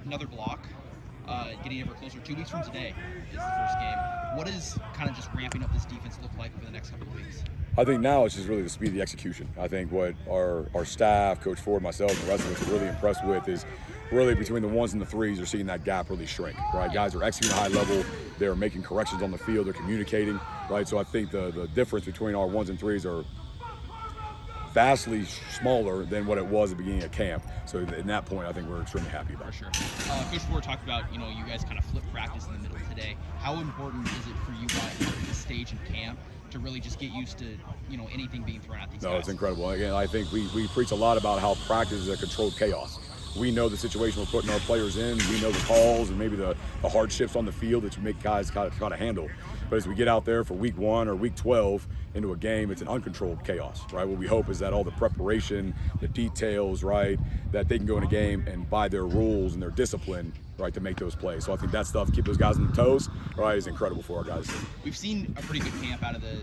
another block, getting ever closer. 2 weeks from today is the first game. What does kind of just ramping up this defense look like over the next couple of weeks? I think now it's just really the speed of the execution. I think what our staff, Coach Ford, myself, and the rest of us are really impressed with is really between the ones and the threes, you're seeing that gap really shrink, right? Guys are executing at a high level. They're making corrections on the field. They're communicating, right? So I think the difference between our ones and threes are vastly smaller than what it was at the beginning of camp. So in that point, I think we're extremely happy about it. For sure. Coach Ford talked about, you guys kind of flip practice in the middle today. How important is it for you guys at this stage in camp to really just get used to, anything being thrown at these guys? No, it's incredible. Again, I think we preach a lot about how practice is a controlled chaos. We know the situation we're putting our players in. We know the calls and maybe the hardships on the field that you make guys kind of handle. But as we get out there for week 1 or week 12 into a game, it's an uncontrolled chaos, right? What we hope is that all the preparation, the details, right, that they can go in a game and by their rules and their discipline, right, to make those plays. So I think that stuff, keep those guys on their toes, right, is incredible for our guys. We've seen a pretty good camp out of the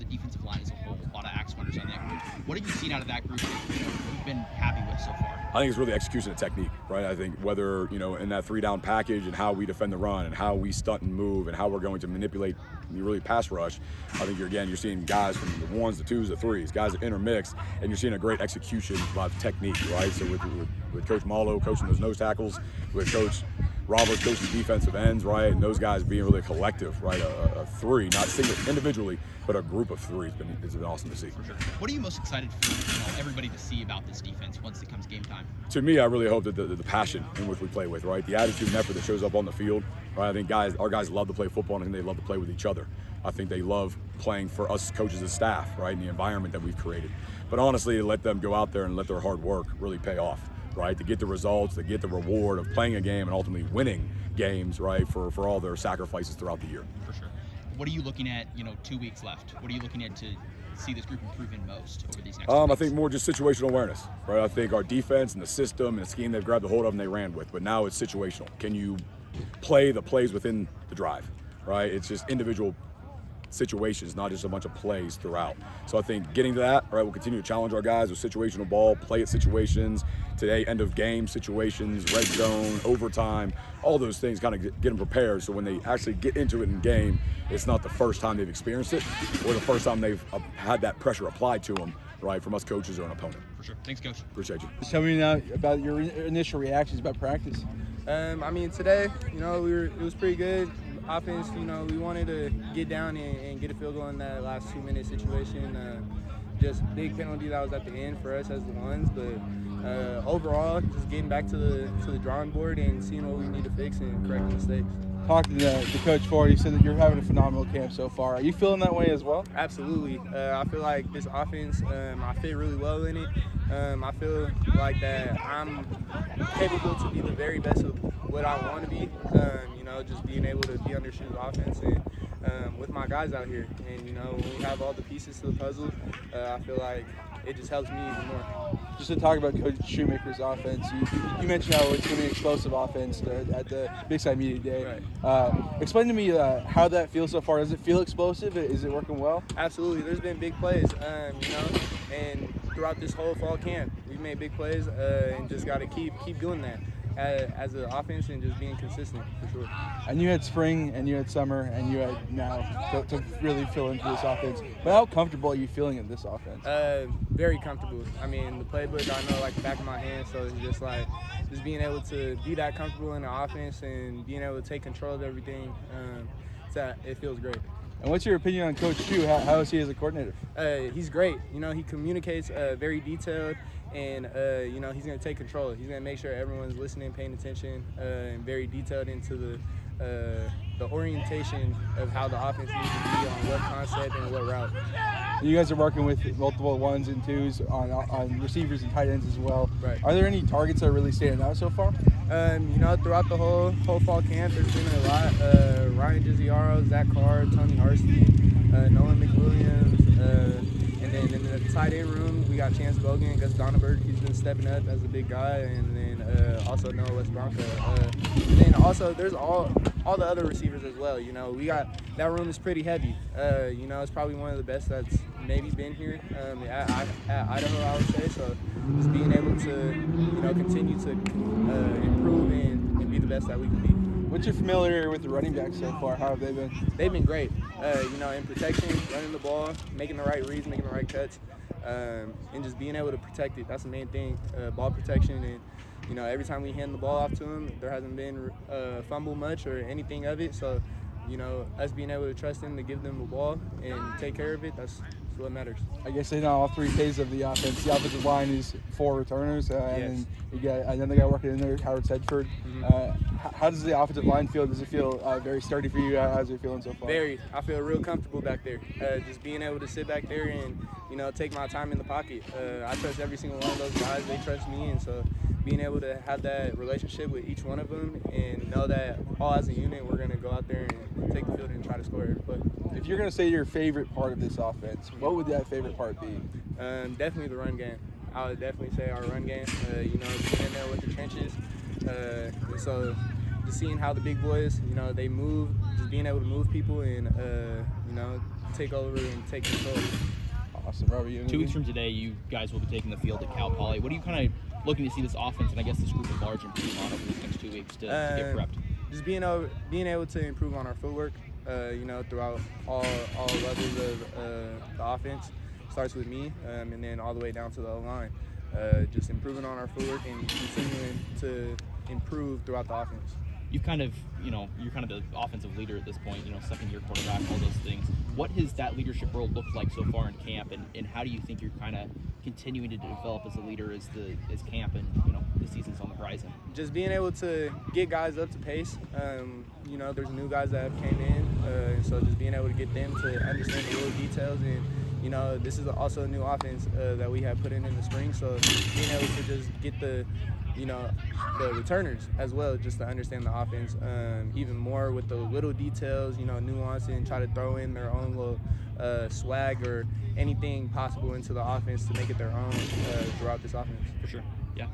defensive line as a whole. A lot of axe runners on that group. What have you seen out of that group that you've been happy with so far? I think it's really execution and technique, right? I think whether, in that 3-down package and how we defend the run and how we stunt and move and how we're going to manipulate really pass rush, I think you're seeing guys from the 1s, the 2s, the 3s, guys that intermix, and you're seeing a great execution of technique, right? So with Coach Malo coaching those nose tackles, with Coach Roberts coaching defensive ends, right? And those guys being really a collective, right? A 3, not single individually, but a group of 3 has been awesome to see. For sure. What are you most excited for everybody to see about this defense once it comes game time? To me, I really hope that the passion in which we play with, right? The attitude and effort that shows up on the field, right? I think our guys love to play football, and I think they love to play with each other. I think they love playing for us coaches and staff, right? And the environment that we've created. But honestly, let them go out there and let their hard work really pay off, right? To get the results, to get the reward of playing a game and ultimately winning games, right? For all their sacrifices throughout the year. For sure. What are you looking at, 2 weeks left? What are you looking at to see this group improve in most over these next 2 weeks? I think more just situational awareness, right? I think our defense and the system and the scheme they've grabbed a hold of and they ran with, but now it's situational. Can you play the plays within the drive, right? It's just individual situations, not just a bunch of plays throughout. So I think getting to that, right, we'll continue to challenge our guys with situational ball, play at situations, today end of game situations, red zone, overtime, all those things kind of get them prepared so when they actually get into it in game, it's not the first time they've experienced it or the first time they've had that pressure applied to them, right, from us coaches or an opponent. For sure. Thanks, Coach. Appreciate you. Tell me now about your initial reactions about practice. Today, it was pretty good. Offense, we wanted to get down and get a field goal in that last 2-minute situation. Just big penalty that was at the end for us as the ones, but overall, just getting back to the drawing board and seeing what we need to fix and correct mistakes. Talking to Coach Ford, he said that you're having a phenomenal camp so far. Are you feeling that way as well? Absolutely. I feel like this offense, I fit really well in it. I feel like that I'm capable to be the very best of what I want to be. Just being able to be under Shu's offense and with my guys out here. And, when we have all the pieces to the puzzle, I feel like it just helps me even more. Just to talk about Coach Shoemaker's offense, you mentioned how it's going to be an explosive offense at the Big Sky Media Day. Right. Explain to me how that feels so far. Does it feel explosive? Is it working well? Absolutely. There's been big plays, and throughout this whole fall camp, we've made big plays and just got to keep doing that. As an offense and just being consistent, for sure. And you had spring and you had summer and you had now to really fill into this offense. But how comfortable are you feeling in this offense? Very comfortable. The playbook I know like the back of my hand, so it's just being able to be that comfortable in the offense and being able to take control of everything. It feels great. And what's your opinion on Coach Shu? How is he as a coordinator? He's great. He communicates very detailed, and he's going to take control. He's going to make sure everyone's listening, paying attention, and very detailed into the orientation of how the offense needs to be on what concept and what route. You guys are working with multiple 1s and 2s on receivers and tight ends as well. Right. Are there any targets that are really standing out so far? Throughout the whole fall camp, there's been a lot. Ryan Giziaro, Zach Carr, Tony Harsty, Nolan McWilliams, and then in the tight end room, we got Chance Bogan, Gus Donenberg. He's been stepping up as a big guy, and then also Noah West Bronco. And then also there's all the other receivers as well. We got that room is pretty heavy. It's probably one of the best that's maybe been here at Idaho, I would say. So just being able to continue to improve and be the best that we can be. What's your familiarity with the running backs so far? How have they been? They've been great. In protection, running the ball, making the right reads, making the right cuts, and just being able to protect it. That's the main thing, ball protection. And, every time we hand the ball off to them, there hasn't been fumble much or anything of it. So, us being able to trust them to give them the ball and take care of it, that's what matters. I guess in all three phases of the offense, the offensive line is 4 returners, and Yes. you got another guy working in there, Howard Sedford. How does the offensive line feel? Does it feel very sturdy for you? How's it feeling so far? Very. I feel real comfortable back there. Just being able to sit back there and, take my time in the pocket. I trust every single one of those guys. They trust me, and so being able to have that relationship with each one of them and know that all as a unit, we're going to go out there and take the field and try to score every play. If you're going to say your favorite part of this offense, what would that favorite part be? Definitely the run game. I would definitely say our run game. Being in there with the trenches. And so just seeing how the big boys, they move, just being able to move people and, take over and take control. Awesome. Robert, you 2 weeks from today, you guys will be taking the field at Cal Poly. What are you kind of looking to see this offense and I guess this group at large improve on over these next 2 weeks to get prepped? Just being able to improve on our footwork, throughout all levels of the offense. Starts with me, and then all the way down to the O-line. Just improving on our footwork and continuing to improve throughout the offense. You've kind of, you're kind of the offensive leader at this point, second-year quarterback, all those things. What has that leadership role looked like so far in camp, and how do you think you're kind of continuing to develop as a leader as camp and, the season's on the horizon? Just being able to get guys up to pace. There's new guys that have came in, and so just being able to get them to understand the little details. And, this is also a new offense that we have put in the spring, so being able to just get the returners as well, just to understand the offense even more with the little details, nuance, and try to throw in their own little swag or anything possible into the offense to make it their own throughout this offense. For sure. Yeah.